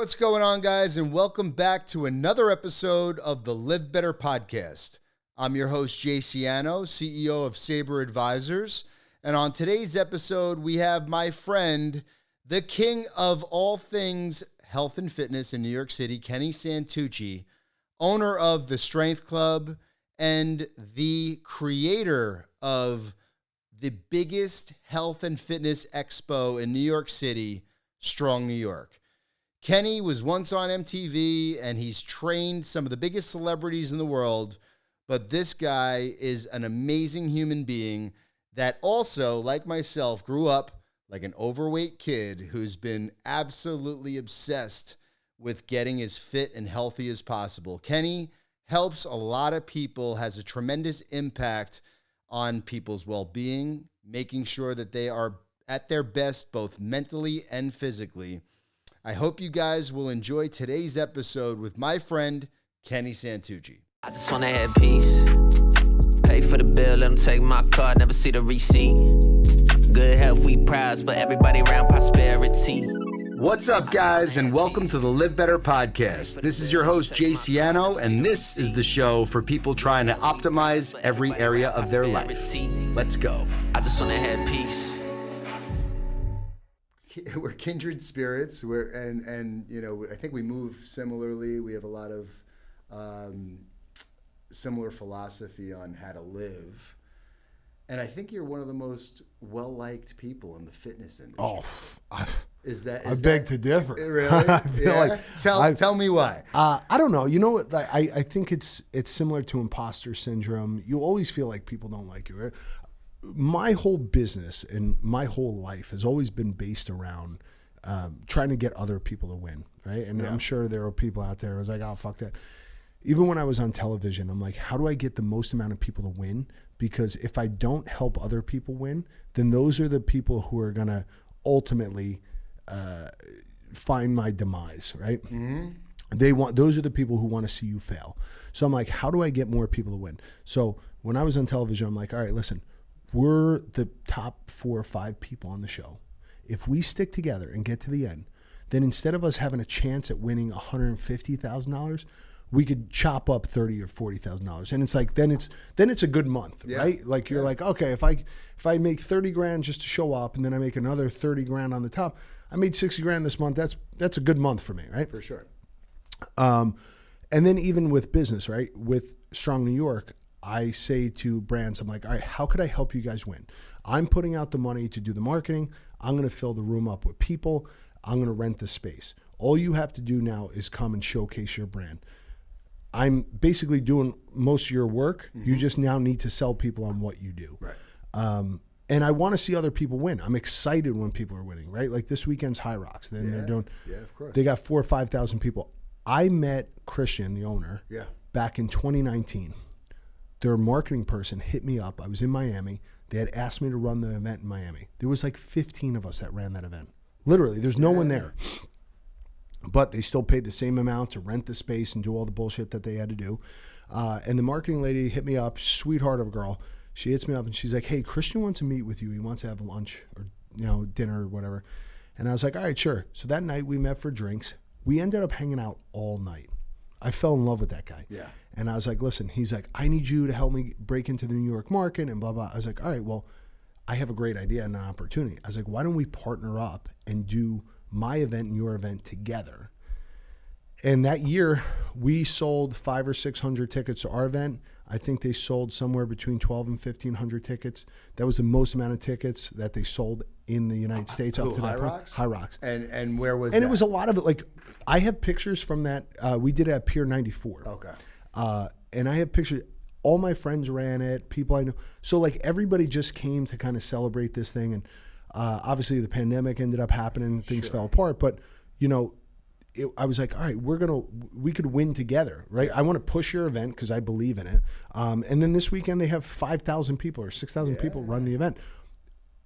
What's going on, guys, and welcome back to another episode of the LivBtr Podcast. I'm your host, Jay Ciano, CEO of Sabre Advisors, and on today's episode, we have my friend, the king of all things health and fitness in New York City, Kenny Santucci, owner of the Strength Club and the creator of the biggest health and fitness expo in New York City, Strong New York. Kenny was once on MTV, and he's trained some of the biggest celebrities in the world, but this guy is an amazing human being that also, like myself, grew up like an overweight kid who's been absolutely obsessed with getting as fit and healthy as possible. Kenny helps a lot of people, has a tremendous impact on people's well-being, making sure that they are at their best both mentally and physically. I hope you guys will enjoy today's episode with my friend, Kenny Santucci. I just want to have peace. Pay for the bill, let them take my card, never see the receipt. Good health, we prize, but everybody around prosperity. What's up, guys, and welcome to the LivBtr Podcast. This is your host, Jay Ciano, and this is the show for people trying to optimize every area of their life. Let's go. I just want to have peace. We're kindred spirits. And you know, I think we move similarly. We have a lot of similar philosophy on how to live. And I think you're one of the most well-liked people in the fitness industry. I beg to differ. Really? I feel like tell me why. I don't know. You know what? I think it's similar to imposter syndrome. You always feel like people don't like you. Right? My whole business and my whole life has always been based around trying to get other people to win, right? And I'm sure there are people out there who's like, oh, fuck that. Even when I was on television, I'm like, how do I get the most amount of people to win? Because if I don't help other people win, then those are the people who are going to ultimately find my demise, right? Mm-hmm. Those are the people who want to see you fail. So I'm like, how do I get more people to win? So when I was on television, I'm like, all right, listen, we're the top 4 or 5 people on the show. If we stick together and get to the end, then instead of us having a chance at winning $150,000, we could chop up $30,000 or $40,000, and it's like then it's a good month, right? Like you're like, okay, if I make $30,000 just to show up, and then I make another $30,000 on the top, I made $60,000 this month. That's a good month for me, right? For sure. And then even with business, right? With Strong New York, I say to brands, I'm like, all right, how could I help you guys win? I'm putting out the money to do the marketing. I'm going to fill the room up with people. I'm going to rent the space. All you have to do now is come and showcase your brand. I'm basically doing most of your work. Mm-hmm. You just now need to sell people on what you do. Right. And I want to see other people win. I'm excited when people are winning, right? Like this weekend's High Rocks. Then they're doing, of course. They got 4,000 or 5,000 people. I met Christian, the owner, back in 2019. Their marketing person hit me up. I was in Miami. They had asked me to run the event in Miami. There was like 15 of us that ran that event. Literally, there's no one there. But they still paid the same amount to rent the space and do all the bullshit that they had to do. And the marketing lady hit me up, sweetheart of a girl. She hits me up and she's like, hey, Christian wants to meet with you. He wants to have lunch or dinner or whatever. And I was like, all right, sure. So that night we met for drinks. We ended up hanging out all night. I fell in love with that guy. Yeah. And I was like, listen, he's like, I need you to help me break into the New York market and blah, blah. I was like, all right, well, I have a great idea and an opportunity. I was like, why don't we partner up and do my event and your event together? And that year we sold 500 or 600 tickets to our event. I think they sold somewhere between 12 and 1,500 tickets. That was the most amount of tickets that they sold in the United States up to that point. Rocks? High Rocks. And where was and that? It was a lot of it. Like I have pictures from that. We did it at Pier 94. Okay. And I have pictures. All my friends ran it. People I know. So like everybody just came to kind of celebrate this thing. And obviously the pandemic ended up happening. Things fell apart. But you know, I was like, all right, we could win together, right? I want to push your event because I believe in it. And then this weekend they have 5,000 people or 6,000 people run the event.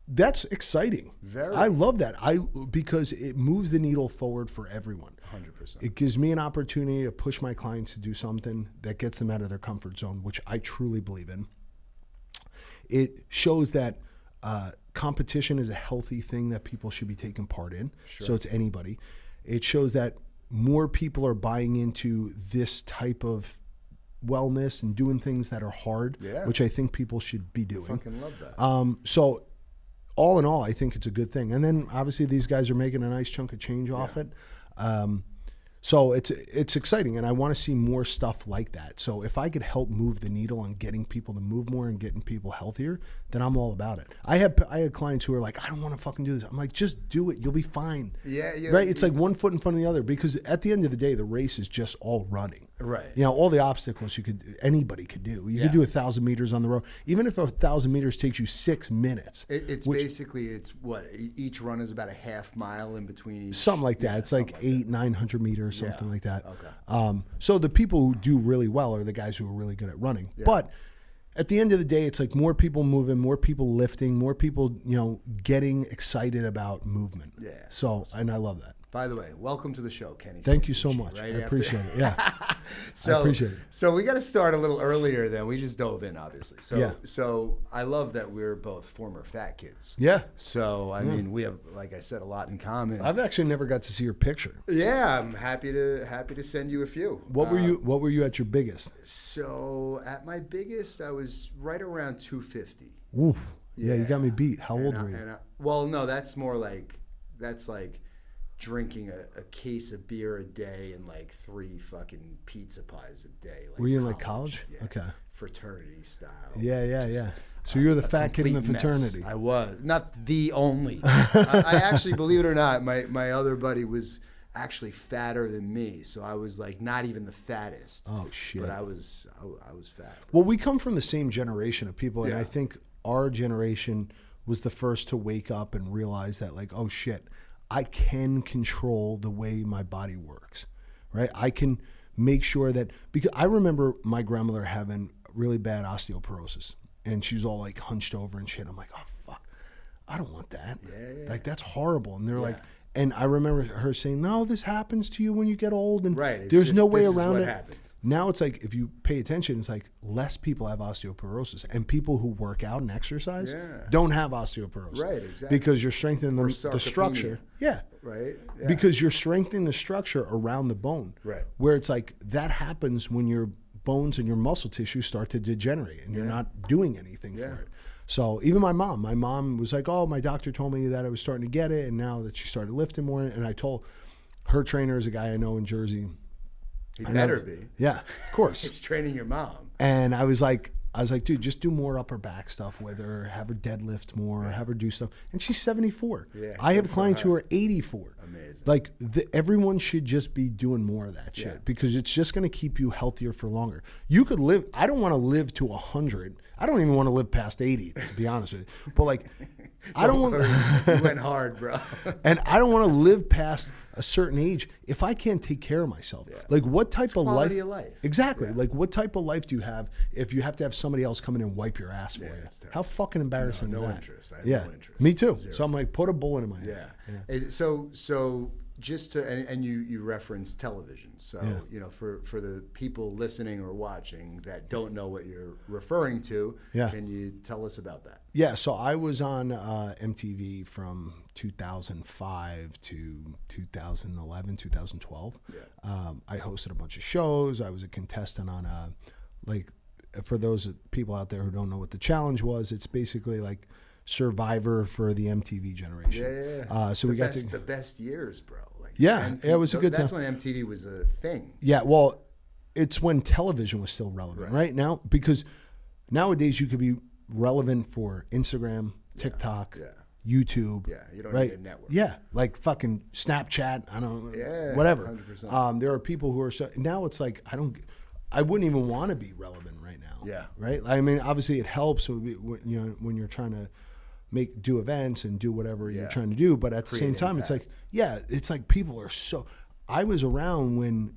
That's exciting. I love that. Because it moves the needle forward for everyone. 100%. It gives me an opportunity to push my clients to do something that gets them out of their comfort zone, which I truly believe in. It shows that competition is a healthy thing that people should be taking part in. Sure. So it's anybody. It shows that more people are buying into this type of wellness and doing things that are hard, which I think people should be doing. Fucking love that. So all in all, I think it's a good thing. And then obviously these guys are making a nice chunk of change off it. So it's exciting, and I want to see more stuff like that. So if I could help move the needle on getting people to move more and getting people healthier, then I'm all about it. I had clients who are like, I don't want to fucking do this. I'm like, just do it. You'll be fine. Yeah. Right? It's like one foot in front of the other, because at the end of the day, the race is just all running. Right. You know, all the obstacles anybody could do. You could do 1,000 meters on the road. Even if 1,000 meters takes you 6 minutes. It's what, each run is about a half mile in between each. Something like that. It's like 800-900 meters, something like that. Okay. So the people who do really well are the guys who are really good at running. Yeah. But at the end of the day, it's like more people moving, more people lifting, more people, getting excited about movement. Yeah. So, awesome. And I love that. By the way, welcome to the show, Kenny. Thank you so Santucci, much. Right I appreciate it. Yeah. I appreciate it. So we got to start a little earlier than we just dove in, obviously. So I love that we're both former fat kids. Yeah. So I mean, we have, like I said, a lot in common. I've actually never got to see your picture. Yeah, I'm happy to send you a few. What were you at your biggest? So at my biggest, I was right around 250. Ooh. Yeah, you got me beat. How old were you? Well, no, that's like drinking a case of beer a day and like 3 fucking pizza pies a day. Like were you in like college? Yeah, okay. Fraternity style. Yeah. So you were the fat kid in the fraternity. I was. Not the only. I actually, believe it or not, my other buddy was actually fatter than me. So I was like not even the fattest. Oh shit. But I was fat. Well, we come from the same generation of people, and Yeah. I think our generation was the first to wake up and realize that, like, oh shit, I can control the way my body works, right? I can make sure that, because I remember my grandmother having really bad osteoporosis, and she was all like hunched over and shit. I'm like, oh fuck, I don't want that. Yeah. Like that's horrible. And they're like, and I remember her saying, no, this happens to you when you get old, and there's no way around it. Happens. Now it's like, if you pay attention, it's like less people have osteoporosis, and people who work out and exercise don't have osteoporosis. Right, exactly. Because you're strengthening the structure. Yeah. Right. Yeah. Because you're strengthening the structure around the bone. Right. Where it's like that happens when your bones and your muscle tissue start to degenerate, and you're not doing anything for it. So even my mom was like, oh, my doctor told me that I was starting to get it, and now that she started lifting more, and I told her trainer is a guy I know in Jersey. He better be. Yeah, of course. It's training your mom. And I was like, dude, just do more upper back stuff with her, have her deadlift more, have her do stuff. And she's 74. Yeah, I have clients who are 84. Amazing. Like everyone should just be doing more of that shit, because it's just going to keep you healthier for longer. You could live. I don't want to live to 100. I don't even want to live past 80, to be honest with you. But like, I don't want. You went hard, bro. And I don't want to live past a certain age if I can't take care of myself. Yeah. Like, what type of quality of life? Exactly. Yeah. Like, what type of life do you have if you have to have somebody else come in and wipe your ass for you? How fucking embarrassing is that? No interest. I have no interest. Me too. Zero. So I'm like, put a bullet in my head. Yeah. So just to, and you reference television. So, for the people listening or watching that don't know what you're referring to, can you tell us about that? Yeah. So I was on MTV from 2005 to 2011, 2012. Yeah. I hosted a bunch of shows. I was a contestant on for those people out there who don't know what the challenge was, it's basically like Survivor for the MTV generation. Yeah. So we got the best years, bro. It was a good time. That's when MTV was a thing. Yeah, well, it's when television was still relevant, right now, because nowadays you could be relevant for Instagram, TikTok, YouTube. Yeah, you don't need a network. Yeah, like fucking Snapchat. I don't know, whatever. 100%. There are people who are now it's like I wouldn't even want to be relevant right now. Yeah. Right. I mean, obviously it helps when you're trying to do events and do whatever you're trying to do, but at the same time, impact. it's like people are so. I was around when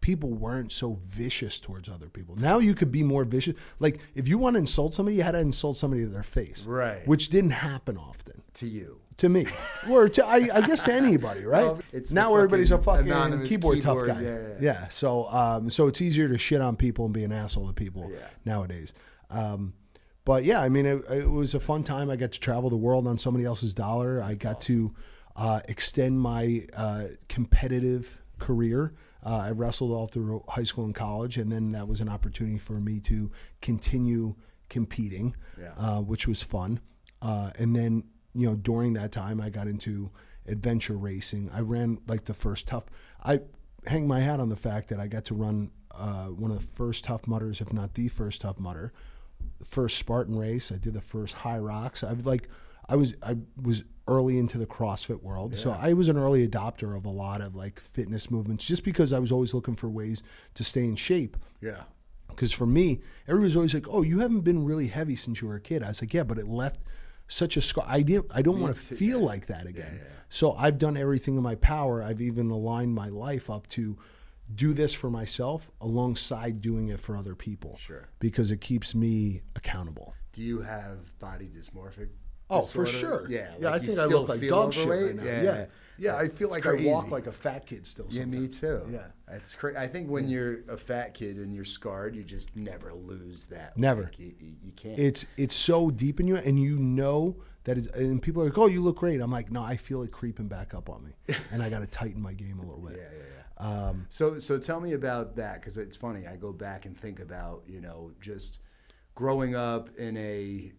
people weren't so vicious towards other people. Now you could be more vicious. Like if you want to insult somebody, you had to insult somebody to their face, right? Which didn't happen often. To you. To me, or to, I guess to anybody, right? Well, it's now everybody's a fucking keyboard tough guy. Yeah. So it's easier to shit on people and be an asshole to people nowadays. But yeah, I mean, it was a fun time. I got to travel the world on somebody else's dollar. I got to extend my competitive career. I wrestled all through high school and college, and then that was an opportunity for me to continue competing, which was fun. And then, during that time, I got into adventure racing. I ran like the first I hang my hat on the fact that I got to run one of the first Tough Mudders, if not the first Tough Mudder, the first Spartan race. I did the first High Rocks. I was early into the CrossFit world. So I was an early adopter of a lot of like fitness movements, just because I was always looking for ways to stay in shape. Yeah. Because for me, everybody's always like, "Oh, you haven't been really heavy since you were a kid." I was like, "Yeah, but it left such a scar. I don't want to feel like that again." So I've done everything in my power. I've even aligned my life up to do this for myself alongside doing it for other people. Sure. Because it keeps me accountable. Do you have body dysmorphic Oh, disorder? for sure. Yeah. Yeah, like I think I look like dog shit right now. Yeah. Yeah, I feel like I walk like a fat kid still sometimes. Yeah, me too. Yeah. That's crazy. I think when you're a fat kid and you're scarred, you just never lose that. Never. Like, you can't. It's so deep in you, and that it's, and people are like, "Oh, you look great." I'm like, "No, I feel it creeping back up on me," and I got to tighten my game a little bit. So tell me about that, because it's funny. I go back and think about, just growing up in a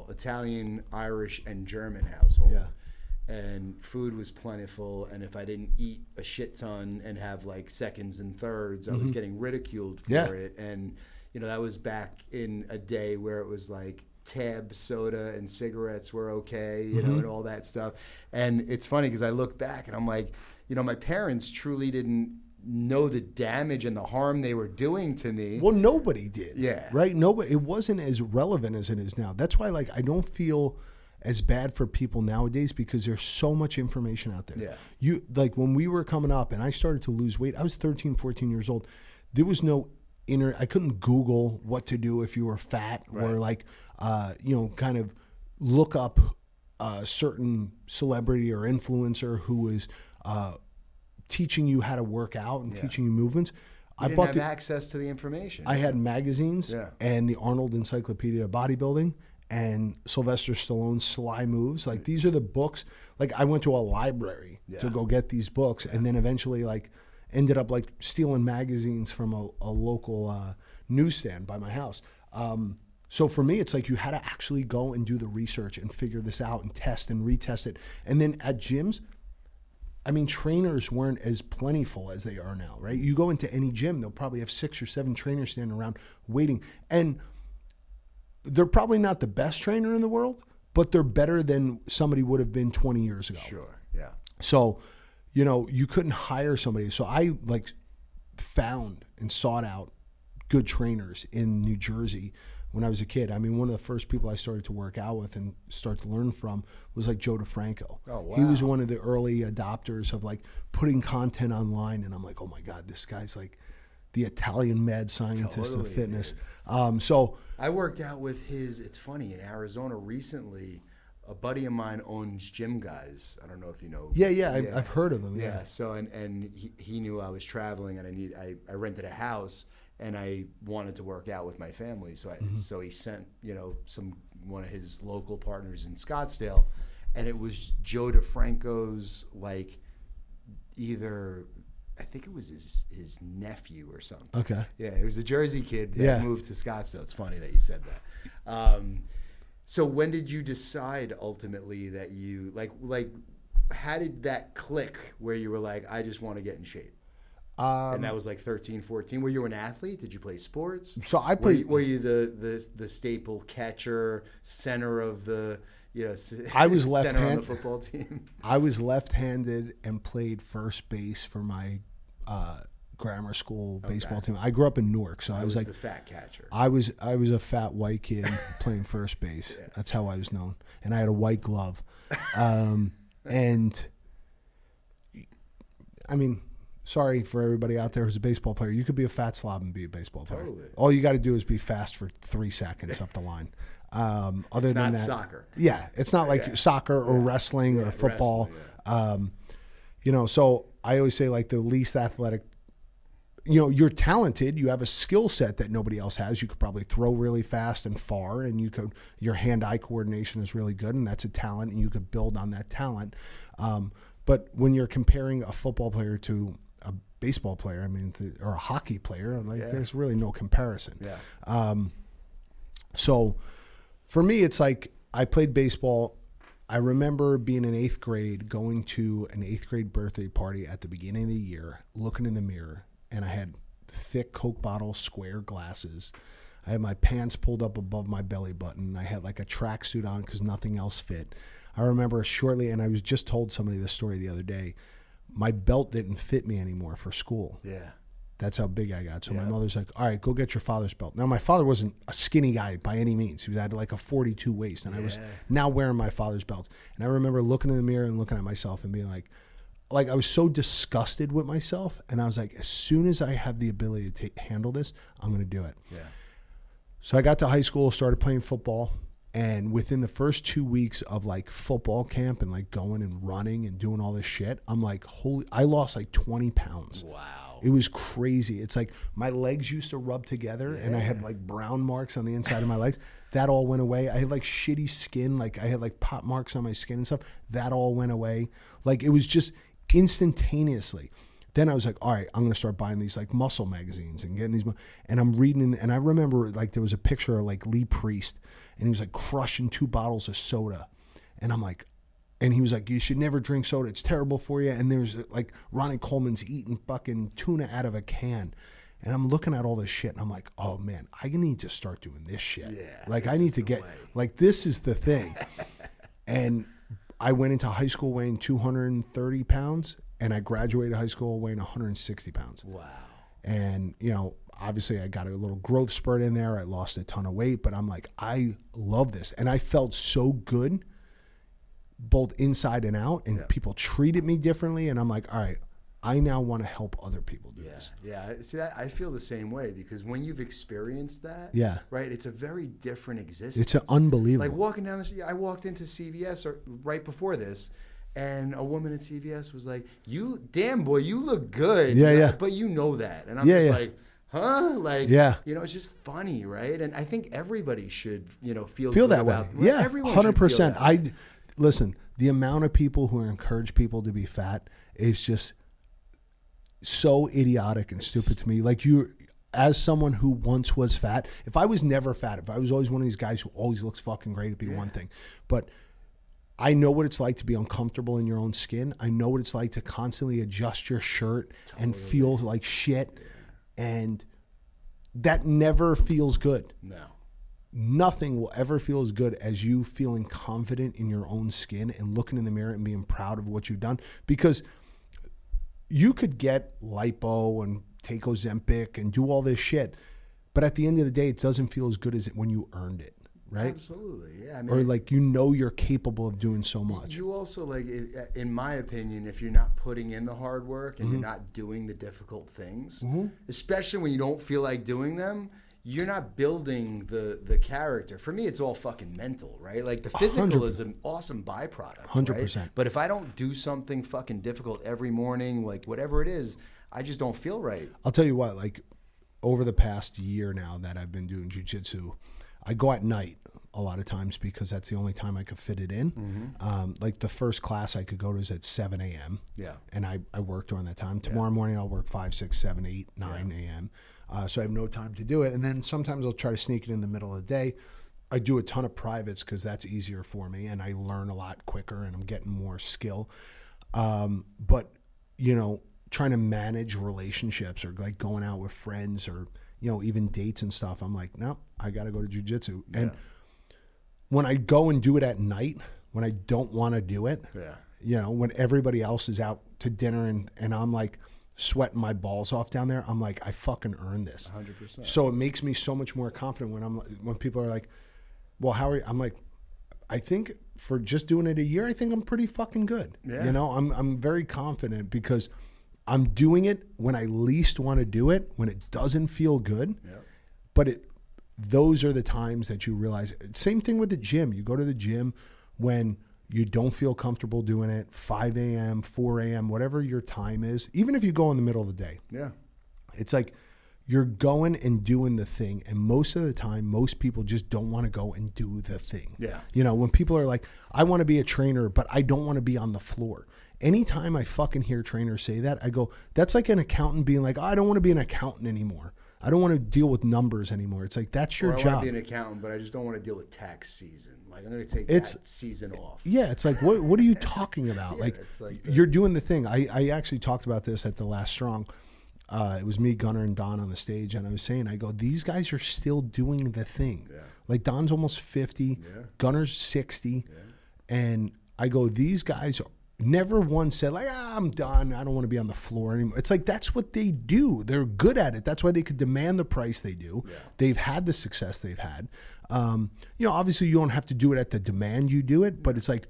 Italian, Irish, and German household. Yeah. And food was plentiful, and if I didn't eat a shit ton and have like seconds and thirds, I was getting ridiculed for it. And that was back in a day where it was like Tab soda and cigarettes were okay, and all that stuff. And it's funny because I look back and I'm like, my parents truly didn't know the damage and the harm they were doing to me. Well, nobody did. Yeah. Right? Nobody. It wasn't as relevant as it is now. That's why, like, I don't feel as bad for people nowadays, because there's so much information out there. Yeah. You like when we were coming up and I started to lose weight, I was 13, 14 years old. There was no I couldn't Google what to do if you were fat, or like, kind of look up a certain celebrity or influencer who was teaching you how to work out and teaching you movements. I didn't have access to the information. I had magazines and the Arnold Encyclopedia of Bodybuilding and Sylvester Stallone's Sly Moves. Like, these are the books. Like, I went to a library to go get these books, and then eventually like ended up like stealing magazines from a local newsstand by my house. So for me, it's like you had to actually go and do the research and figure this out and test and retest it. And then at gyms, I mean, trainers weren't as plentiful as they are now, right? You go into any gym, they'll probably have 6 or 7 trainers standing around waiting. And they're probably not the best trainer in the world, but they're better than somebody would have been 20 years ago. Sure, yeah. So, you couldn't hire somebody. So I like found and sought out good trainers in New Jersey when I was a kid. I mean, one of the first people I started to work out with and start to learn from was like Joe DeFranco. Oh, wow. He was one of the early adopters of like putting content online. And I'm like, oh my God, this guy's like the Italian mad scientist of fitness. So I worked out with it's funny, in Arizona recently, a buddy of mine owns Gym Guys. I don't know if you know. Yeah. I've heard of him. Yeah. So, and he knew I was traveling and I rented a house and I wanted to work out with my family. So so he sent, one of his local partners in Scottsdale, and it was Joe DeFranco's, like, I think it was his nephew or something. Okay. Yeah, it was a Jersey kid that moved to Scottsdale. It's funny that you said that. So when did you decide ultimately that you, like, how did that click where you were like, I just want to get in shape? And that was like 13, 14. Were you an athlete? Did you play sports? So I played. Were you the staple catcher, center of the, I was center left-handed on the football team? I was left-handed and played first base for my grammar school baseball team. I grew up in Newark, so I was like the fat catcher. I was a fat white kid playing first base. Yeah. That's how I was known, and I had a white glove. And I mean, sorry for everybody out there who's a baseball player. You could be a fat slob and be a baseball player. Totally. All you got to do is be fast for 3 seconds up the line. Other it's than not that, soccer. Yeah, it's not like soccer or wrestling or football. So I always say, like, the least athletic. You're talented. You have a skill set that nobody else has. You could probably throw really fast and far, and your hand-eye coordination is really good, and that's a talent, and you could build on that talent. But when you're comparing a football player to a baseball player, I mean, or a hockey player, like there's really no comparison. Yeah. So for me, it's like I played baseball. I remember being in 8th grade, going to an 8th grade birthday party at the beginning of the year, looking in the mirror, and I had thick Coke bottle square glasses. I had my pants pulled up above my belly button. I had like a tracksuit on because nothing else fit. I remember shortly, and I was just told somebody this story the other day, my belt didn't fit me anymore for school. Yeah. That's how big I got. So my mother's like, all right, go get your father's belt. Now, my father wasn't a skinny guy by any means. He had like a 42 waist, and I was now wearing my father's belts. And I remember looking in the mirror and looking at myself and being like I was so disgusted with myself. And I was like, as soon as I have the ability to handle this, I'm going to do it. Yeah. So I got to high school, started playing football. And within the first 2 weeks of like football camp and like going and running and doing all this shit, I'm like, I lost like 20 pounds. Wow. It was crazy. It's like my legs used to rub together and I had like brown marks on the inside of my legs. That all went away. I had like shitty skin. Like I had like pop marks on my skin and stuff. That all went away. Like it was just instantaneously. Then I was like, all right, I'm going to start buying these like muscle magazines and getting these. And I'm reading, and I remember like there was a picture of like Lee Priest, and he was like crushing 2 bottles of soda. And I'm like, and he was like, you should never drink soda. It's terrible for you. And there's like Ronnie Coleman's eating fucking tuna out of a can. And I'm looking at all this shit and I'm like, oh man, I need to start doing this shit. Yeah, like I need to get, like this is the thing. And I went into high school weighing 230 pounds and I graduated high school weighing 160 pounds. Wow. And, you know, obviously I got a little growth spurt in there. I lost a ton of weight, but I'm like, I love this. And I felt so good both inside and out, and people treated me differently. And I'm like, all right, I now want to help other people do this. Yeah. See, that I feel the same way because when you've experienced that, right, it's a very different existence. It's unbelievable. Like walking down the street, I walked into CVS right before this, and a woman at CVS was like, "You damn boy, you look good." Yeah. But you know that, and I'm just like, huh? Like, you know, it's just funny, right? And I think everybody should, you know, feel that way. Yeah, everyone 100%. Listen, the amount of people who encourage people to be fat is just so idiotic and stupid to me. Like as someone who once was fat, if I was never fat, if I was always one of these guys who always looks fucking great, it'd be one thing. But I know what it's like to be uncomfortable in your own skin. I know what it's like to constantly adjust your shirt and feel like shit. And that never feels good. No. Nothing will ever feel as good as you feeling confident in your own skin and looking in the mirror and being proud of what you've done. Because you could get lipo and take Ozempic and do all this shit, but at the end of the day, it doesn't feel as good as it when you earned it, right? Absolutely, yeah. I mean, or like, you know, you're capable of doing so much. You also, like, in my opinion, if you're not putting in the hard work and you're not doing the difficult things, especially when you don't feel like doing them, you're not building the character. For me, it's all fucking mental, right? Like the physical 100%. Is an awesome byproduct, 100%. Right? But if I don't do something fucking difficult every morning, like whatever it is, I just don't feel right. I'll tell you what, like over the past year now that I've been doing jiu-jitsu, I go at night a lot of times because that's the only time I could fit it in. Like the first class I could go to is at 7 a.m. Yeah. And I work during that time. Tomorrow morning I'll work 5, 6, 7, 8, 9 a.m. So I have no time to do it. And then sometimes I'll try to sneak it in the middle of the day. I do a ton of privates because that's easier for me and I learn a lot quicker and I'm getting more skill. But, you know, trying to manage relationships or like going out with friends or, you know, even dates and stuff, I'm like, no, I got to go to jiu-jitsu. And when I go and do it at night, when I don't want to do it, you know, when everybody else is out to dinner and I'm like sweating my balls off down there, I'm like, I fucking earned this. 100%. So it makes me so much more confident when people are like, well, how are you? I'm like, I think for just doing it a year, I think I'm pretty fucking good. Yeah. You know, I'm very confident because I'm doing it when I least want to do it, when it doesn't feel good. Yep. But those are the times that you realize. Same thing with the gym. You go to the gym when you don't feel comfortable doing it, 5 a.m., 4 a.m., whatever your time is, even if you go in the middle of the day. Yeah. It's like you're going and doing the thing. And most of the time, most people just don't want to go and do the thing. Yeah. You know, when people are like, I want to be a trainer, but I don't want to be on the floor. anytime I fucking hear trainers say that, I go, that's like an accountant being like, oh, I don't want to be an accountant anymore. I don't want to deal with numbers anymore. It's like, that's your job. I want to be an accountant, but I just don't want to deal with tax season. Like, I'm going to take that season off. Yeah, it's like, what are you talking about? Yeah, like you're doing the thing. I actually talked about this at the last Strong. It was me, Gunnar, and Don on the stage, and I was saying, I go, these guys are still doing the thing. Yeah. Like, Don's almost 50, Gunnar's 60, and I go, these guys never once said, like, I'm done, I don't want to be on the floor anymore. It's like, that's what they do. They're good at it. That's why they could demand the price they do. Yeah. They've had the success they've had. Obviously, you don't have to do it at the demand you do it, but it's like,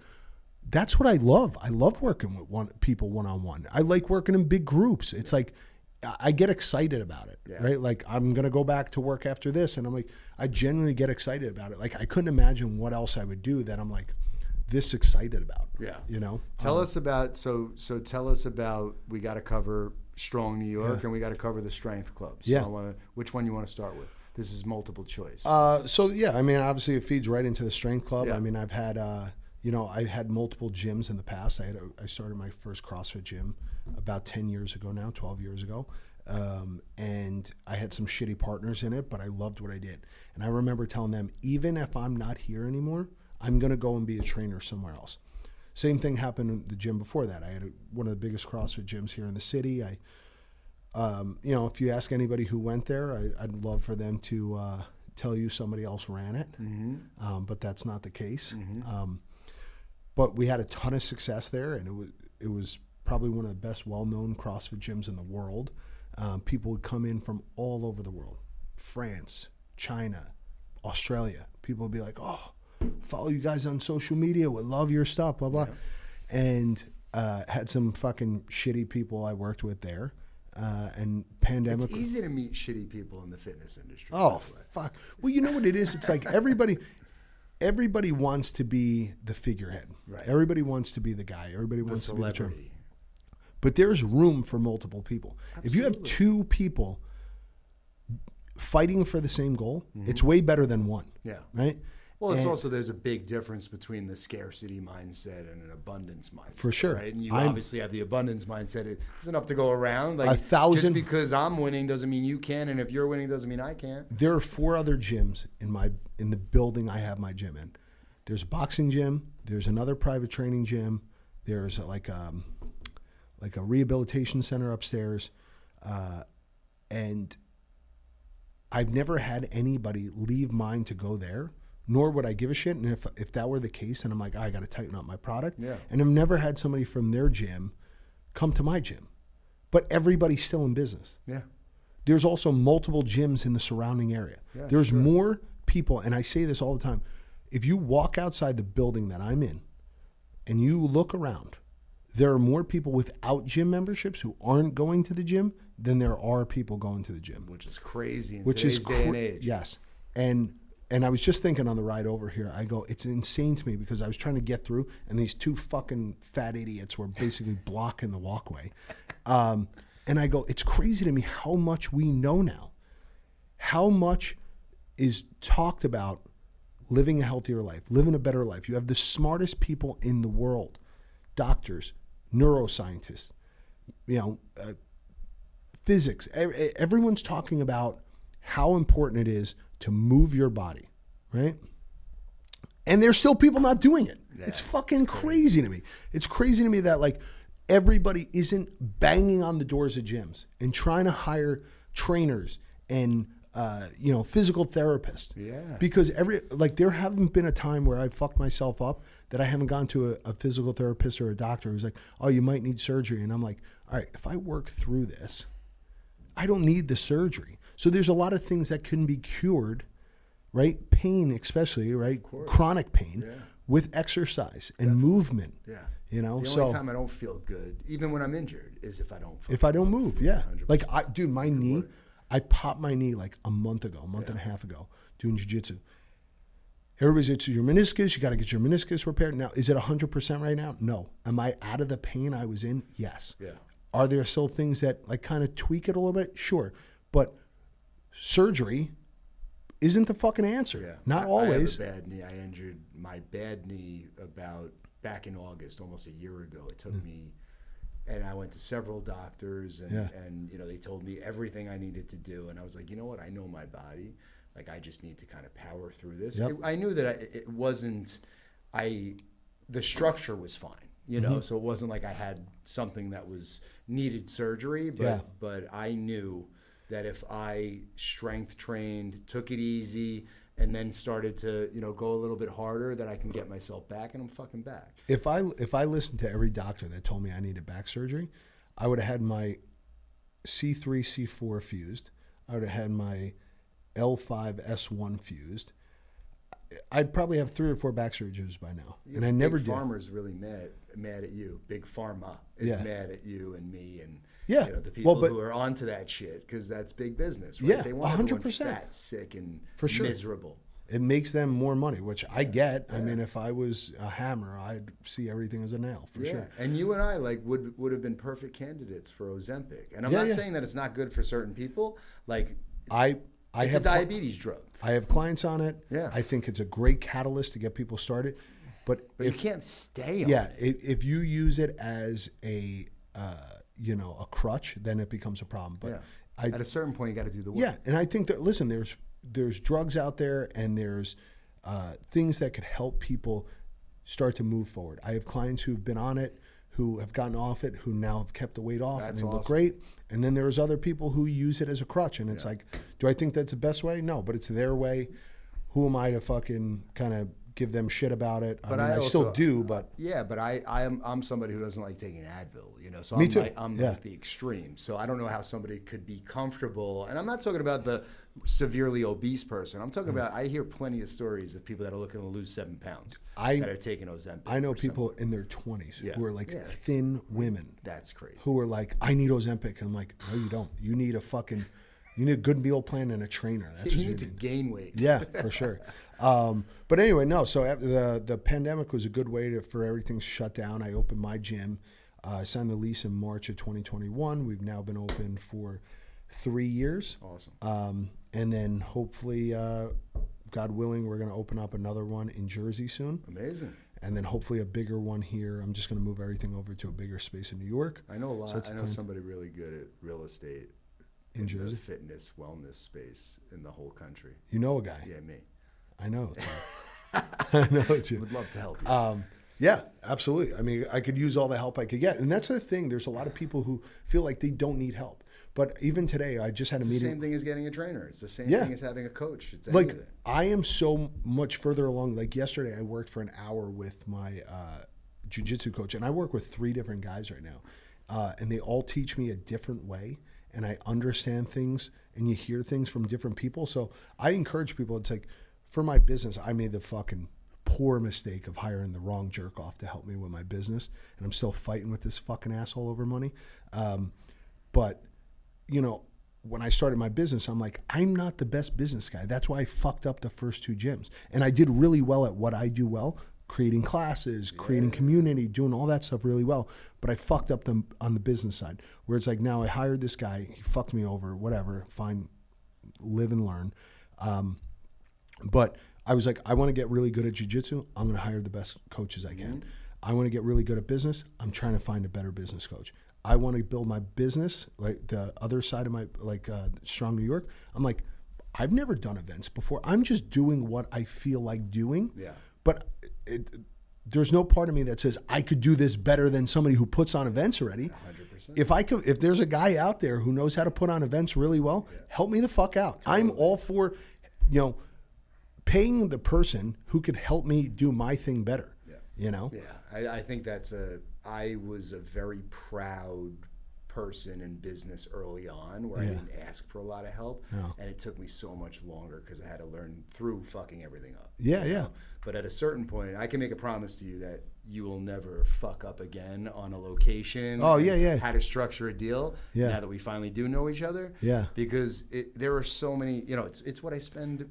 that's what I love. I love working with people one-on-one. I like working in big groups. It's like, I get excited about it, right? Like, I'm going to go back to work after this, and I'm like, I genuinely get excited about it. Like, I couldn't imagine what else I would do that I'm like this excited about. Yeah. Tell us about, so tell us about, we got to cover Strong New York and we got to cover the strength clubs. So which one you want to start with? This is multiple choice. Obviously it feeds right into the strength club. Yeah. I mean, I've had, I had multiple gyms in the past. I started my first CrossFit gym about 10 years ago now, 12 years ago. And I had some shitty partners in it, but I loved what I did. And I remember telling them, even if I'm not here anymore, I'm going to go and be a trainer somewhere else. Same thing happened in the gym before that. I had one of the biggest CrossFit gyms here in the city. If you ask anybody who went there, I'd love for them to tell you somebody else ran it. Mm-hmm. But that's not the case. Mm-hmm. But we had a ton of success there, and it was probably one of the best well-known CrossFit gyms in the world. People would come in from all over the world, France, China, Australia. People would be like, oh, follow you guys on social media, would love your stuff, blah, blah. Yeah. And had some fucking shitty people I worked with there. And pandemic. It's easy to meet shitty people in the fitness industry. Oh, fuck. Well, you know what it is? It's like everybody wants to be the figurehead. Right. Everybody wants to be the guy. Everybody wants to be the celebrity. But there's room for multiple people. Absolutely. If you have two people fighting for the same goal, it's way better than one. Yeah. Right? Well, there's a big difference between the scarcity mindset and an abundance mindset. For sure. Right? And you obviously have the abundance mindset. It isn't enough to go around. Like, 1,000. Just because I'm winning doesn't mean you can, and if you're winning doesn't mean I can't. There are 4 other gyms in the building I have my gym in. There's a boxing gym. There's another private training gym. There's like a rehabilitation center upstairs. And I've never had anybody leave mine to go there. Nor would I give a shit. And if that were the case, and I'm like, I got to tighten up my product. Yeah. And I've never had somebody from their gym come to my gym. But everybody's still in business. Yeah. There's also multiple gyms in the surrounding area. Yeah, there's more people, and I say this all the time. If you walk outside the building that I'm in and you look around, there are more people without gym memberships who aren't going to the gym than there are people going to the gym. Which is crazy in today's day and age. Yes. And I was just thinking on the ride over here, I go, it's insane to me because I was trying to get through and these 2 fucking fat idiots were basically blocking the walkway. And I go, it's crazy to me how much we know now. How much is talked about living a healthier life, living a better life. You have the smartest people in the world, doctors, neuroscientists, physics. Everyone's talking about how important it is to move your body, right? And there's still people not doing it. Yeah, it's fucking crazy to me. It's crazy to me that like everybody isn't banging on the doors of gyms and trying to hire trainers and physical therapists. Yeah. Because there haven't been a time where I fucked myself up that I haven't gone to a physical therapist or a doctor who's like, oh, you might need surgery. And I'm like, all right, if I work through this, I don't need the surgery. So there's a lot of things that can be cured, right? Pain especially, right? Chronic pain with exercise and movement. Yeah. The only time I don't feel good, even when I'm injured, is if I don't move. Yeah. 100%. Like my knee, I popped my knee like a month and a half ago doing jiu-jitsu. Everybody's, it's your meniscus. You got to get your meniscus repaired. Now, is it 100% right now? No. Am I out of the pain I was in? Yes. Yeah. Are there still things that like kind of tweak it a little bit? Sure. But surgery isn't the fucking answer. Yeah. Not always. I have a bad knee. I injured my bad knee back in August, almost a year ago. It took me And I went to several doctors, and you know, they told me everything I needed to do. And I was like, you know what? I know my body. Like, I just need to kind of power through this. Yep. I knew that it wasn't, the structure was fine, you know? So it wasn't like I had something that needed surgery, but I knew that if I strength trained, took it easy, and then started to, you know, go a little bit harder, that I can get myself back, and I'm fucking back. If I listened to every doctor that told me I needed back surgery, I would have had my C3, C4 fused. I would have had my L5, S1 fused. I'd probably have 3 or 4 back surgeries by now, and I never did. Big Pharma's really mad at you. Big Pharma is mad at you and me and you know, the people who are onto that shit, because that's big business, right? Yeah, they want 100%. everyone fat, sick, and miserable. It makes them more money, which I get. I mean, if I was a hammer, I'd see everything as a nail for sure. And you and I would have been perfect candidates for Ozempic. And I'm not saying that it's not good for certain people. Like, it's a diabetes drug. I have clients on it. Yeah. I think it's a great catalyst to get people started. But you can't stay on it. Yeah, if you use it as a a crutch, then it becomes a problem. But at a certain point, you got to do the work. Yeah, and I think that, listen, there's drugs out there, and there's things that could help people start to move forward. I have clients who've been on it, who have gotten off it, who now have kept the weight off, and they look great. And then there's other people who use it as a crutch, and it's like, do I think that's the best way? No, but it's their way. Who am I to fucking kind of give them shit about it? But I still do, but but I'm somebody who doesn't like taking Advil, you know. So Me too. I'm like the extreme. So I don't know how somebody could be comfortable. And I'm not talking about the severely obese person. I'm talking about, I hear plenty of stories of people that are looking to lose 7 pounds that are taking Ozempic. I know people in their 20s who are like thin women. That's crazy. Who are like, I need Ozempic. And I'm like, no, you don't. You need a good meal plan and a trainer. That's you what need to gain weight. Yeah, for sure. But anyway, no. So the pandemic was a good way for everything to shut down. I opened my gym. I signed the lease in March of 2021. We've now been open for 3 years. Awesome. And then hopefully, God willing, we're going to open up another one in Jersey soon. Amazing. And then hopefully a bigger one here. I'm just going to move everything over to a bigger space in New York. I know a lot. I know somebody really good at real estate in Jersey, the fitness wellness space in the whole country. You know a guy? Yeah, me. I know. I know you. Would love to help you. Yeah, absolutely. I mean, I could use all the help I could get, and that's the thing. There's a lot of people who feel like they don't need help. But even today, I just had a meeting. It's the same thing as getting a trainer. It's the same thing as having a coach. It's like anything. I am so much further along. Like yesterday, I worked for an hour with my jiu-jitsu coach, and I work with 3 different guys right now, and they all teach me a different way, and I understand things, and you hear things from different people. So I encourage people. It's like, for my business, I made the fucking poor mistake of hiring the wrong jerk off to help me with my business, and I'm still fighting with this fucking asshole over money. But you know, when I started my business, I'm like, I'm not the best business guy. That's why I fucked up the first 2 gyms. And I did really well at what I do well, creating classes, creating community, doing all that stuff really well. But I fucked up them on the business side, where it's like, now I hired this guy, he fucked me over, whatever, fine, live and learn. But I was like, I want to get really good at jiu-jitsu. I'm going to hire the best coaches I can. I want to get really good at business. I'm trying to find a better business coach. I want to build my business, like the other side of my, Strong New York. I'm like, I've never done events before. I'm just doing what I feel like doing. Yeah. But there's no part of me that says I could do this better than somebody who puts on events already. 100%. If there's a guy out there who knows how to put on events really well, help me the fuck out. Totally. I'm all for, paying the person who could help me do my thing better. Yeah. Yeah. I think I was a very proud person in business early on, where I didn't ask for a lot of help, and it took me so much longer because I had to learn through fucking everything up. Yeah. But at a certain point, I can make a promise to you that you will never fuck up again on a location. Oh, yeah. How to structure a deal. Yeah. Now that we finally do know each other. Yeah. Because there are so many. It's what I spend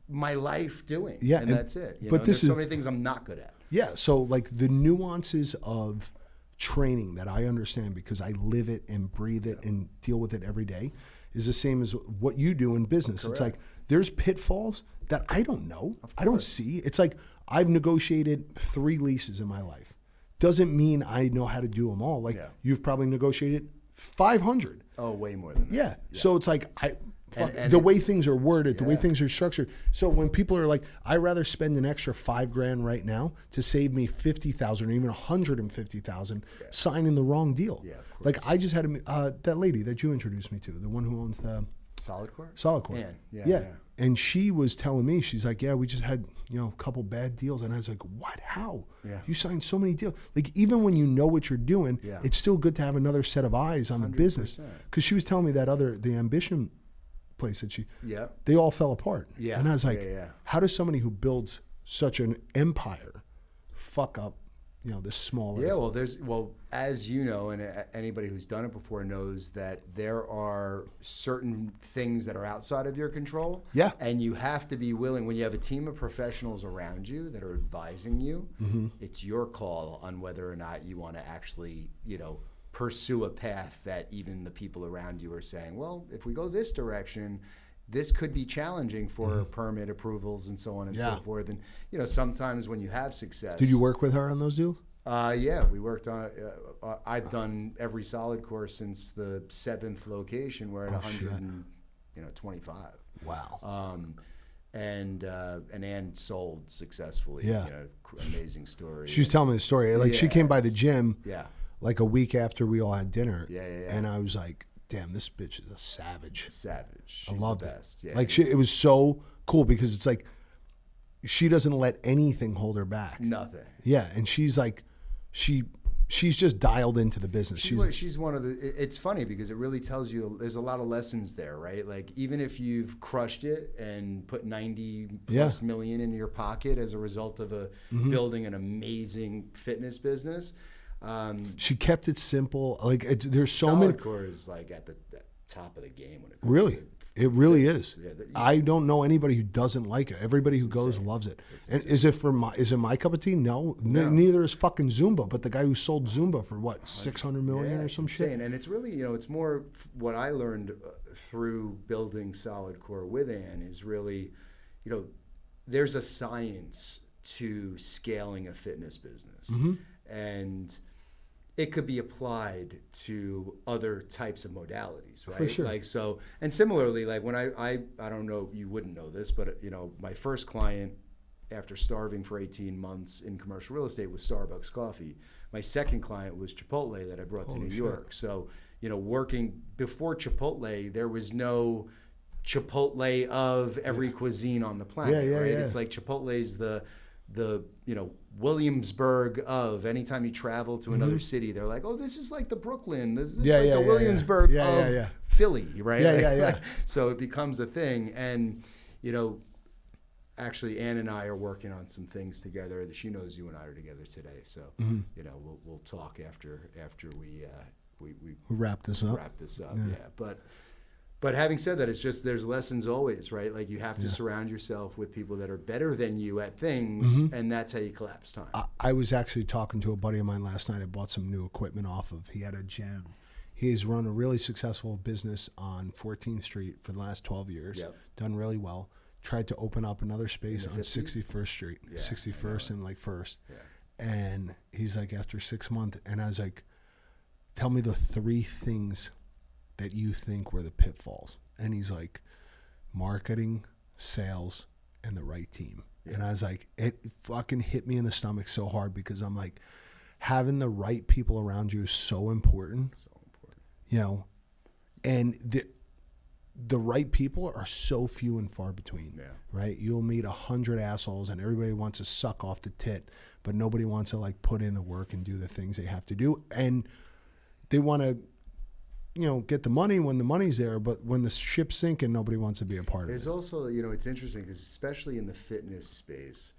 my life doing. Yeah, and that's it. There's so many things I'm not good at. Yeah. So like the nuances of training that I understand because I live it and breathe it and deal with it every day is the same as what you do in business. Correct. It's like there's pitfalls that I don't know. I don't see. It's like I've negotiated 3 leases in my life. doesn't mean I know how to do them all. Like you've probably negotiated 500. Oh, way more than that. Yeah. So it's like And the way things are worded, the way things are structured. So when people are like, I'd rather spend an extra $5,000 right now to save me 50,000 or even 150,000 signing the wrong deal. Yeah, of course. Like I just had that lady that you introduced me to, the one who owns the Solid Core? Solid Core. Ann. Yeah. And she was telling me, she's like, yeah, we just had, a couple bad deals. And I was like, what? How? Yeah. You signed so many deals. Like, even when you know what you're doing, it's still good to have another set of eyes on the business. Because she was telling me that the Ambition place that they all fell apart. Yeah. And I was like, how does somebody who builds such an empire fuck up, this smaller? Yeah, well, as you know, and anybody who's done it before knows that there are certain things that are outside of your control. Yeah. And you have to be willing, when you have a team of professionals around you that are advising you, it's your call on whether or not you want to actually, pursue a path that even the people around you are saying, well, if we go this direction, this could be challenging for permit approvals and so on and so forth. And, sometimes when you have success. Did you work with her on those deals? Yeah, we worked on, I've done every Solid Core since the 7th location. We're at 125. Wow. And Ann sold successfully. Yeah. Amazing story. She was telling me the story. Like she came by the gym. Yeah. Like a week after we all had dinner. Yeah. And I was like, damn, this bitch is a savage. She's I love the best. it. Yeah. Like it was so cool because it's like she doesn't let anything hold her back. Nothing. Yeah, and she's like, she's just dialed into the business. She's one of the. It's funny because it really tells you there's a lot of lessons there, right? Like even if you've crushed it and put 90 plus million in your pocket as a result of building an amazing fitness business. She kept it simple. Like there's so Solid many. Core is like at the top of the game when it comes Really, to it really fitness. is. I don't know anybody who doesn't like it. Everybody who goes loves it. And is it my cup of tea? No. Neither is fucking Zumba. But the guy who sold Zumba for what, 600 million or some shit. And it's really, it's more what I learned through building Solid Core with Ann is really, there's a science to scaling a fitness business, and it could be applied to other types of modalities, right? For sure. Like so, and similarly, like when I don't know, you wouldn't know this, but my first client after starving for 18 months in commercial real estate was Starbucks coffee. My second client was Chipotle that I brought to New York. So, working before Chipotle, there was no Chipotle of every cuisine on the planet, right? Yeah. It's like Chipotle's the Williamsburg of. Anytime you travel to another city, they're like, oh, this is like the Brooklyn. This is like the Williamsburg of Philly, right? Yeah. So it becomes a thing. And, actually Ann and I are working on some things together. She knows you and I are together today. So, we'll talk after we wrap this up. Yeah. But having said that, it's just there's lessons always, right? Like you have to surround yourself with people that are better than you at things, and that's how you collapse time. I was actually talking to a buddy of mine last night. I bought some new equipment off of. He had a gym. He's run a really successful business on 14th Street for the last 12 years. Done really well. Tried to open up another space on 61st Street, 61st and like First. And he's like, after 6 months, and I was like, tell me the 3 things that you think were the pitfalls. And he's like, marketing, sales, and the right team. And I was like, it fucking hit me in the stomach so hard because I'm like, having the right people around you is so important. And the right people are so few and far between, right? You'll meet 100 assholes and everybody wants to suck off the tit, but nobody wants to like put in the work and do the things they have to do. And they want to, get the money when the money's there, but when the ship's sinking, nobody wants to be a part of it. There's also, it's interesting because especially in the fitness space,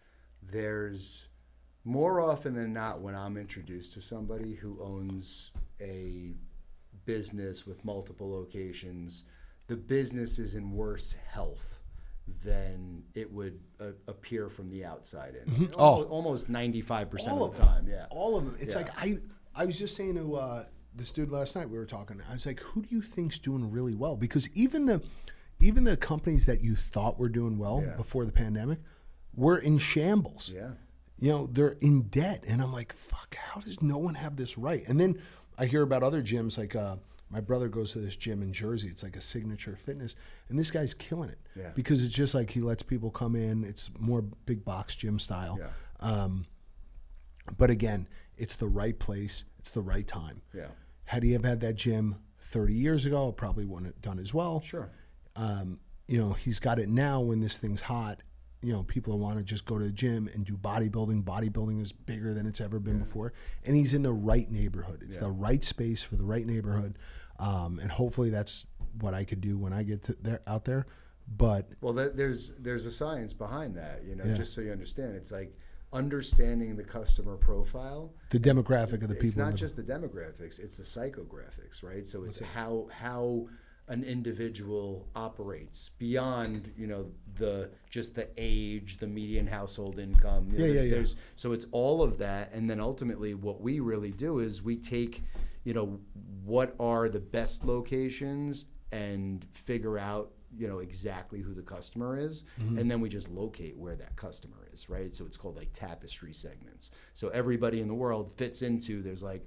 there's more often than not when I'm introduced to somebody who owns a business with multiple locations, the business is in worse health than it would appear from the outside in. Almost 95% of the time, All of them. It's like, I was just saying to this dude last night, we were talking, I was like, who do you think's doing really well? Because even the companies that you thought were doing well before the pandemic were in shambles. they're in debt. And I'm like, fuck, how does no one have this right? And then I hear about other gyms, like my brother goes to this gym in Jersey. It's like a Signature Fitness. And this guy's killing it because it's just like he lets people come in. It's more big box gym style. Yeah. But again, it's the right place. It's the right time. Yeah. Had he have had that gym 30 years ago, it probably wouldn't have done as well. Sure. He's got it now when this thing's hot. People want to just go to the gym and do bodybuilding. Bodybuilding is bigger than it's ever been before. And he's in the right neighborhood. It's the right space for the right neighborhood. And hopefully that's what I could do when I get out there. But there's a science behind that, just so you understand. It's like understanding the customer profile. The demographic of the people. It's not just the demographics, it's the psychographics, right? So it's how an individual operates beyond, just the age, the median household income. So it's all of that. And then ultimately what we really do is we take, what are the best locations and figure out, exactly who the customer is. Mm-hmm. And then we just locate where that customer is, right? So it's called like tapestry segments. So everybody in the world fits into, there's like,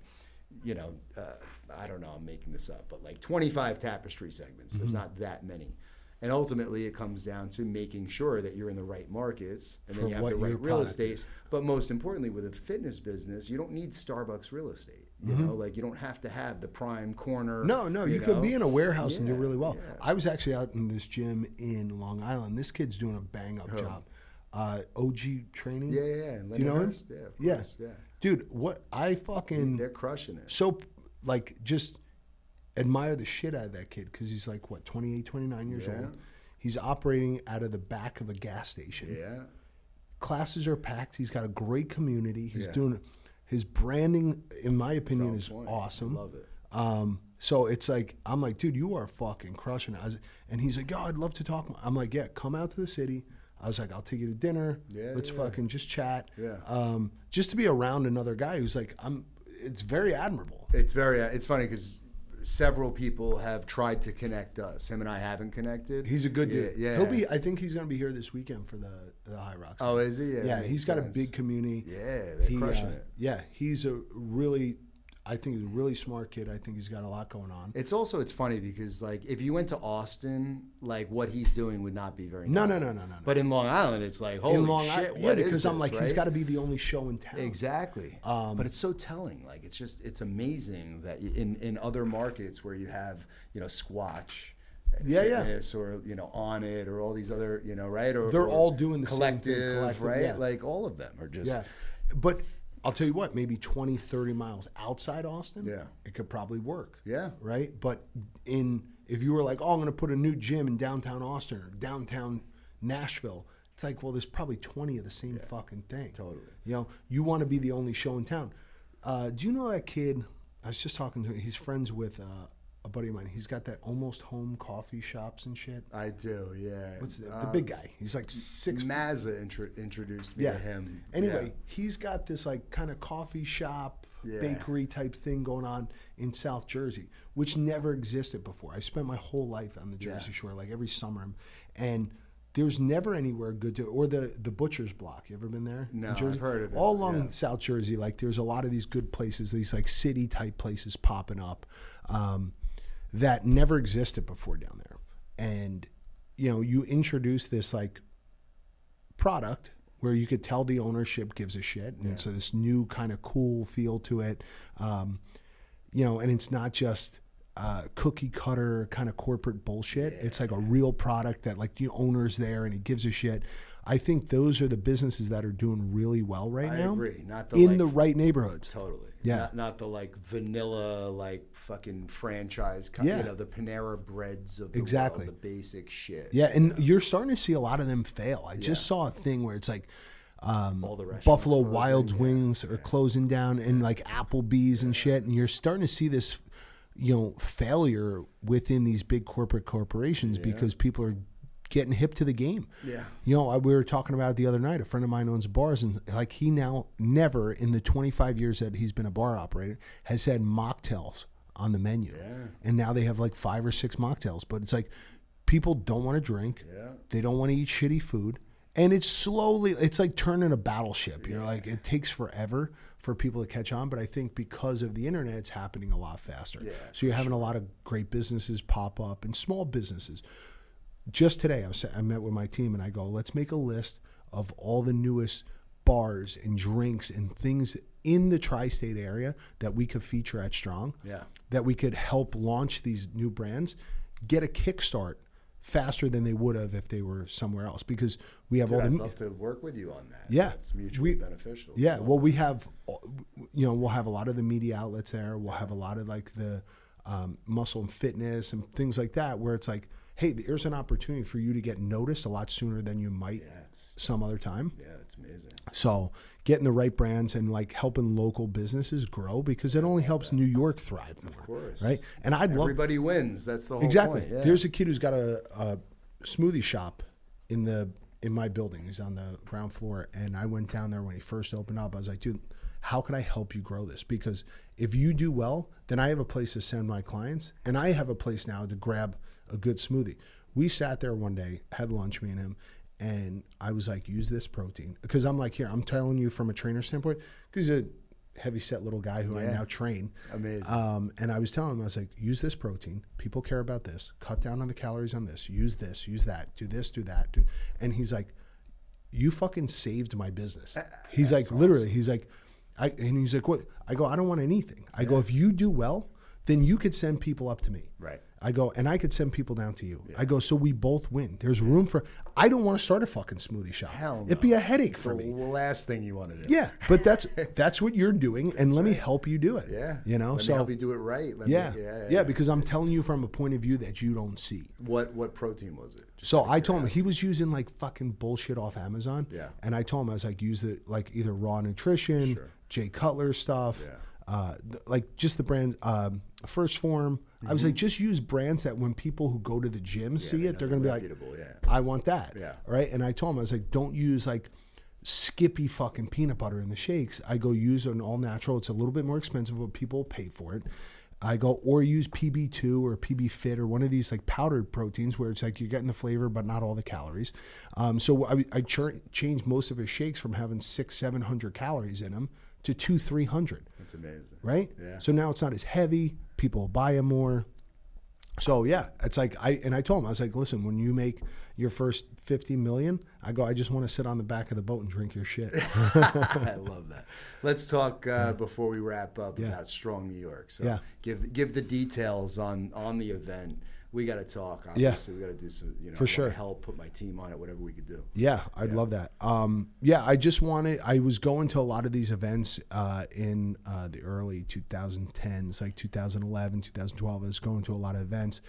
I don't know, I'm making this up, but like 25 tapestry segments. Mm-hmm. There's not that many. And ultimately it comes down to making sure that you're in the right markets and then you have the right real estate. Is. But most importantly, with a fitness business, you don't need Starbucks real estate. You don't have to have the prime corner. No, you could be in a warehouse and do really well. Yeah. I was actually out in this gym in Long Island. This kid's doing a bang up job. OG Training. Yeah. Do you know him? Yeah, of course. Yeah. Dude, they're crushing it. So, just admire the shit out of that kid because he's like, 28, 29 years old. He's operating out of the back of a gas station. Yeah. Classes are packed. He's got a great community. He's doing his branding, in my opinion, is awesome. I love it. So it's like, I'm like, dude, you are fucking crushing it. And he's like, I'd love to talk. I'm like, come out to the city. I was like, I'll take you to dinner. Let's fucking just chat. Yeah. Just to be around another guy who's like, it's very admirable. It's funny because several people have tried to connect us. Him and I haven't connected. He's a good dude. Yeah. I think he's going to be here this weekend for the High Rocks. Oh, is he? Yeah, he's got a big community. Yeah, they're crushing it. Yeah, I think he's a really smart kid. I think he's got a lot going on. It's funny because like if you went to Austin, like what he's doing would not be very No. But in Long Island, it's like holy shit. What is because this, I'm like right? He's got to be the only show in town. Exactly. But it's so telling. Like it's amazing that in other markets where you have Squatch. Fitness or On It or all these other right or they're all doing the collective, same thing, collective right? Yeah. Like all of them are just But I'll tell you what, maybe 20, 30 miles outside Austin, it could probably work. Yeah. Right? But if you were like, I'm going to put a new gym in downtown Austin or downtown Nashville, it's like, well, there's probably 20 of the same fucking thing. Totally. You want to be the only show in town. Do you know that kid? I was just talking to him. He's friends with a buddy of mine. He's got that almost home coffee shops and shit. I do, yeah. What's the big guy? He's like 6. Mazza introduced me to him. Anyway, he's got this like kind of coffee shop, bakery type thing going on in South Jersey, which never existed before. I spent my whole life on the Jersey Shore, like every summer, and there's never anywhere good to, or the Butcher's Block. You ever been there? No, I've heard of it. All along South Jersey, like there's a lot of these good places, these like city type places popping up. That never existed before down there. And, you introduce this like product where you could tell the ownership gives a shit. And so this new kind of cool feel to it. And it's not just cookie cutter kind of corporate bullshit. Yeah. It's like a real product that like the owner's there and he gives a shit. I think those are the businesses that are doing really well right now. I agree. Not the right neighborhoods. Totally. Yeah. Not the like vanilla like fucking franchise. The Panera Breads of the world, the basic shit. Yeah, and you're starting to see a lot of them fail. I just saw a thing where it's like all the Buffalo Wild Wings are closing down and like Applebee's and shit, and you're starting to see this failure within these big corporations because people are getting hip to the game. Yeah. We were talking about it the other night. A friend of mine owns bars, and like he now never in the 25 years that he's been a bar operator has had mocktails on the menu. Yeah. And now they have like 5 or 6 mocktails. But it's like people don't want to drink. Yeah. They don't want to eat shitty food. And it's like turning a battleship. You're like, it takes forever for people to catch on, but I think because of the internet, it's happening a lot faster. Yeah, so you're having a lot of great businesses pop up and small businesses. Just today, I met with my team and I go, let's make a list of all the newest bars and drinks and things in the tri-state area that we could feature at Strong, that we could help launch these new brands, get a kickstart faster than they would have if they were somewhere else, because we have I'd love to work with you on that. Yeah. It's mutually beneficial. Yeah. Well, we have, we'll have a lot of the media outlets there. We'll have a lot of like the muscle and fitness and things like that, where it's like, hey, there's an opportunity for you to get noticed a lot sooner than you might some other time. Yeah, it's amazing. So getting the right brands and like helping local businesses grow, because it only helps New York thrive more. Of course. Right. And everybody wins. That's the whole exactly. point. Yeah. There's a kid who's got a smoothie shop in my building. He's on the ground floor. And I went down there when he first opened up. I was like, dude, how can I help you grow this? Because if you do well, then I have a place to send my clients, and I have a place now to grab a good smoothie. We sat there one day, had lunch, me and him, and I was like, use this protein. Because I'm like, here, I'm telling you from a trainer standpoint, because he's a heavy set little guy who I now train. Amazing. And I was telling him, I was like, use this protein. People care about this. Cut down on the calories on this. Use this, use that. Do this, do that. And he's like, you fucking saved my business. He's like, literally, awesome. He's like, and he's like, what? I go, I don't want anything. I go, if you do well, then you could send people up to me. Right. I go, and I could send people down to you. I go, so we both win. There's room for, I don't want to start a fucking smoothie shop. Hell no. It'd be a headache It's for me. The last thing you want to do. Yeah, but that's what you're doing, and let me help you do it. Yeah. Let me help you do it right. Yeah, because I'm telling you from a point of view that you don't see. What protein was it? So I told him, he was using like fucking bullshit off Amazon. Yeah. And I told him, I was like, use it like either Raw Nutrition, Jay Cutler stuff, like just the brand, First Form. I was like, just use brands that when people who go to the gym see it, they're going to be like, I want that. Yeah. Right. And I told him, I was like, don't use like Skippy fucking peanut butter in the shakes. I go, use an all natural. It's a little bit more expensive, but people pay for it. I go, or use PB2 or PB Fit or one of these like powdered proteins where it's like you're getting the flavor, but not all the calories. So I changed most of his shakes from having 600-700 calories in them to 200-300. That's amazing. Right? Yeah. So now it's not as heavy. People buy them more. So yeah, it's like I told him, I was like, listen, when you make your first 50 million, I go, I just want to sit on the back of the boat and drink your shit. I love that. Let's talk before we wrap up about Strong New York. So give the details on the event. We got to talk. Obviously, we got to do some. For sure. Help put my team on it. Whatever we could do. Yeah, I'd love that. I was going to a lot of these events in the early 2010s, like 2011, 2012. I was going to a lot of events.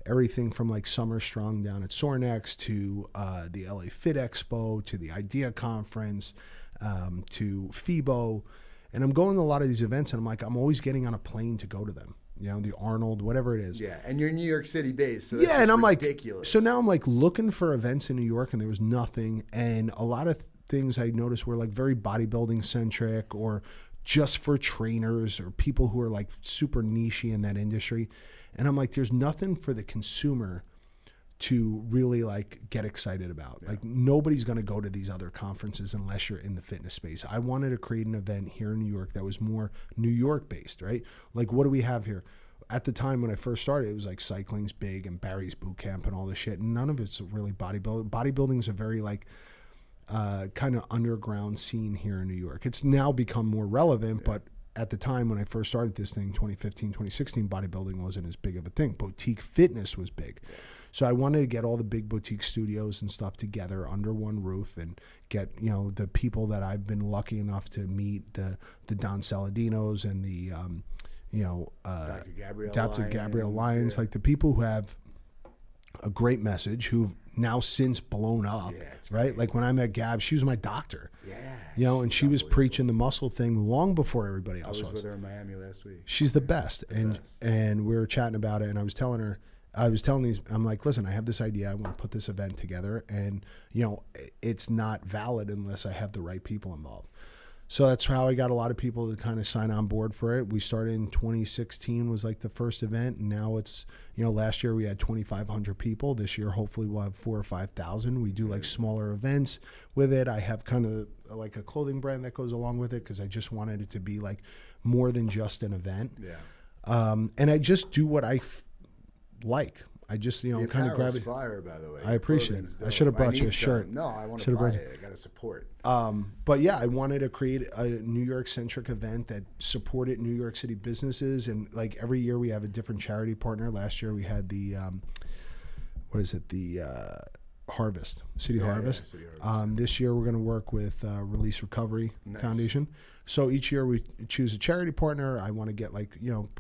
Everything from like Summer Strong down at Sornex to the LA Fit Expo to the Idea Conference to FIBO. And I'm going to a lot of these events, and I'm like, I'm always getting on a plane to go to them. The Arnold, whatever it is. Yeah, and you're New York City based, so that's and I'm ridiculous. Like, so now I'm like looking for events in New York, and there was nothing. And a lot of things I noticed were like very bodybuilding centric, or just for trainers or people who are like super niche-y in that industry. And I'm like, there's nothing for the consumer to really like get excited about. Like nobody's going to go to these other conferences unless you're in the fitness space. I wanted to create an event here in New York that was more New York based, right? Like what do we have here? At the time when I first started, it was like cycling's big and Barry's boot camp and all this shit. And none of it's really bodybuilding. Bodybuilding is a very like kind of underground scene here in New York. It's now become more relevant, but at the time when I first started this thing, 2015, 2016, bodybuilding wasn't as big of a thing. Boutique fitness was big. So I wanted to get all the big boutique studios and stuff together under one roof and get, the people that I've been lucky enough to meet, the Don Saladinos and the, Dr. Gabrielle Lyons, like the people who have a great message, who've now since blown up, right? Like when I met Gab, she was my doctor. Yeah. And she was preaching the muscle thing long before everybody else was. I was with her in Miami last week. She's the best. And we were chatting about it, and I was telling her, I'm like, listen, I have this idea. I want to put this event together, and, it's not valid unless I have the right people involved. So that's how I got a lot of people to kind of sign on board for it. We started in 2016 was like the first event, and now it's, last year we had 2,500 people. This year, hopefully we'll have 4,000 or 5,000. We do like smaller events with it. I have kind of like a clothing brand that goes along with it because I just wanted it to be like more than just an event. Yeah. And I just do what I like. I just, kind of grab it. Fire, by the way. I appreciate it. I should have brought you a shirt. No, I want to buy it. I got to support. But yeah, I wanted to create a New York centric event that supported New York City businesses. And like every year we have a different charity partner. Last year we had the, Harvest, City Harvest. City Harvest. This year we're going to work with Release Recovery Foundation. So each year we choose a charity partner. I want to get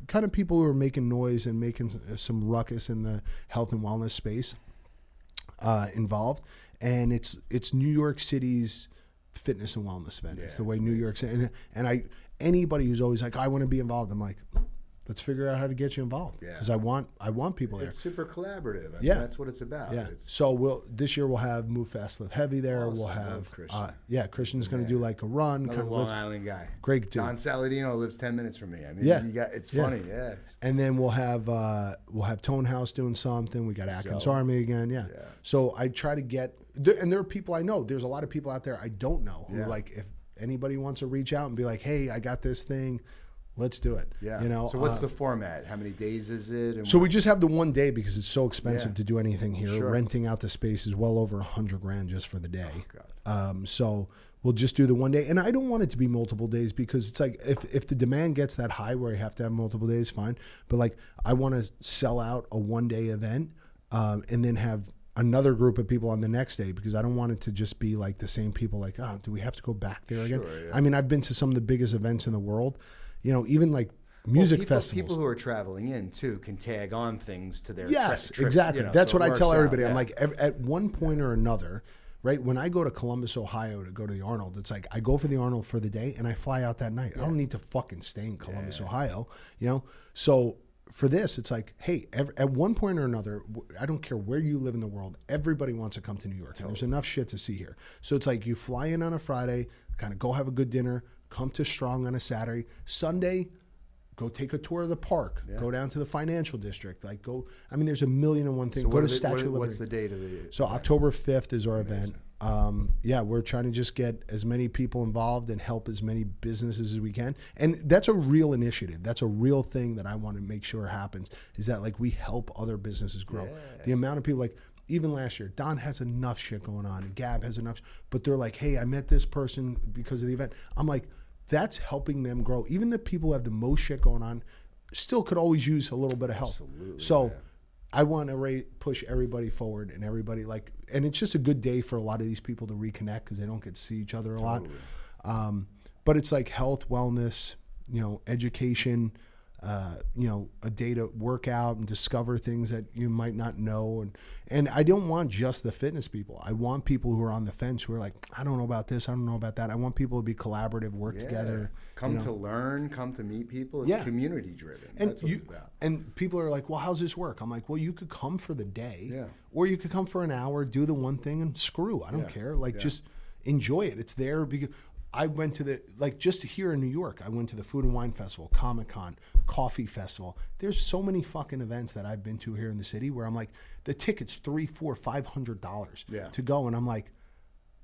kind of people who are making noise and making some ruckus in the health and wellness space involved. And it's New York City's fitness and wellness event. It's the way New York City, and anybody who's always like, I want to be involved. I'm like, let's figure out how to get you involved. Because I want people there. It's super collaborative. I mean, that's what it's about. Yeah. So this year we'll have Move Fast, Live Heavy there. Awesome. We'll have Christian. Christian's going to do like a run. Another Long Island guy. Great dude. Don Saladino lives 10 minutes from me. I mean, it's funny. Yeah. And then we'll have Tone House doing something. We got Atkins Army again. Yeah. So I try to get, and there are people I know. There's a lot of people out there I don't know who like, if anybody wants to reach out and be like, hey, I got this thing. Let's do it. Yeah. So what's the format? How many days is it? And so we just have the one day because it's so expensive to do anything here. Sure. Renting out the space is well over $100,000 just for the day. Oh, God. So we'll just do the one day. And I don't want it to be multiple days because it's like if the demand gets that high where I have to have multiple days, fine. But like I want to sell out a one-day event and then have another group of people on the next day because I don't want it to just be like the same people like, do we have to go back there again? Yeah. I mean, I've been to some of the biggest events in the world. Even like music festivals. People who are traveling in too can tag on things to their trip. Exactly. That's what I tell everybody. I'm like, at one point or another, right? When I go to Columbus, Ohio to go to the Arnold, it's like I go for the Arnold for the day and I fly out that night. I don't need to fucking stay in Columbus, Ohio. So for this, it's like, hey, at one point or another, I don't care where you live in the world, everybody wants to come to New York. And there's enough shit to see here. So it's like you fly in on a Friday, kind of go have a good dinner, come to Strong on a Saturday. Sunday, go take a tour of the park. Yeah. Go down to the financial district. There's a million and one things. Go to Statue of Liberty. What's the date of the event? So October 5th is our event. We're trying to just get as many people involved and help as many businesses as we can. And that's a real initiative. That's a real thing that I want to make sure happens is that like we help other businesses grow. Yeah. The amount of people even last year, Don has enough shit going on and Gab has enough, but they're like, hey, I met this person because of the event. I'm like, that's helping them grow. Even the people who have the most shit going on still could always use a little bit of help. Absolutely, so I want to push everybody forward and everybody and it's just a good day for a lot of these people to reconnect because they don't get to see each other a lot. But it's like health, wellness, education, a day to work out and discover things that you might not know. And I don't want just the fitness people. I want people who are on the fence who are like, I don't know about this, I don't know about that. I want people to be collaborative, work together. Come to learn, come to meet people. It's community driven. That's what it's about. And people are like, well, how's this work? I'm like, well, you could come for the day or you could come for an hour, do the one thing and screw. I don't care. Just enjoy it. It's there because I went to just here in New York, I went to the Food and Wine Festival, Comic-Con, Coffee Festival. There's so many fucking events that I've been to here in the city where I'm like, the ticket's $300, $400, $500 to go. And I'm like,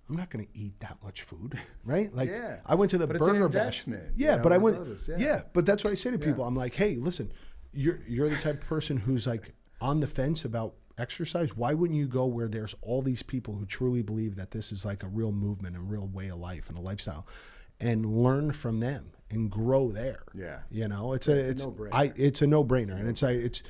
I'm not going to eat that much food, right? I went to the Burger Bash. But I went, but that's what I say to people. I'm like, hey, listen, you're the type of person who's like on the fence about exercise. Why wouldn't you go where there's all these people who truly believe that this is like a real movement, a real way of life and a lifestyle and learn from them and grow there? Yeah. It's a no-brainer. It's a no-brainer. And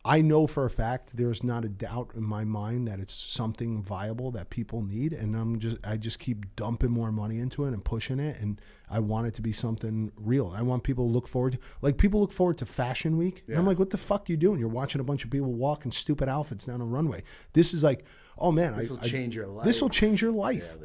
I know for a fact there's not a doubt in my mind that it's something viable that people need, and I just keep dumping more money into it and pushing it, and I want it to be something real. I want people to look forward to, people look forward to Fashion Week, and I'm like, what the fuck you doing? You're watching a bunch of people walk in stupid outfits down a runway. This is like, oh man, this will change your life. This will change your life.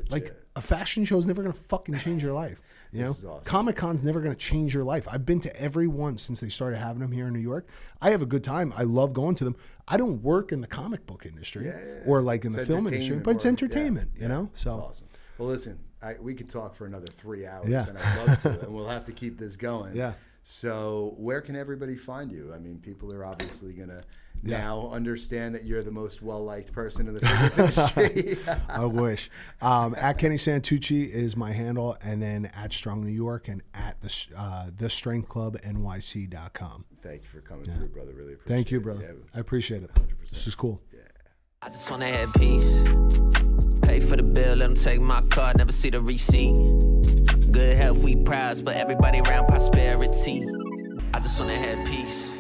A fashion show is never gonna fucking change your life. Awesome. Comic-Con's never going to change your life. I've been to every one since they started having them here in New York. I have a good time. I love going to them. I don't work in the comic book industry or in the film industry, but it's entertainment, So it's awesome. Well, listen, we could talk for another 3 hours, Yeah. and I'd love to, and we'll have to keep this going. Yeah. So where can everybody find you? I mean, people are obviously going to now understand that you're the most well-liked person in the fitness industry. I wish. At Kenny Santucci is my handle, and then at Strong New York and at the strengthclubnyc.com. Thank you for coming through, brother. Really appreciate it. Thank you, brother. Yeah, I appreciate it. 100%. This is cool. Yeah. I just wanna have peace. Pay for the bill, let them take my card, never see the receipt. Good health, we prize, but everybody around prosperity. I just wanna have peace.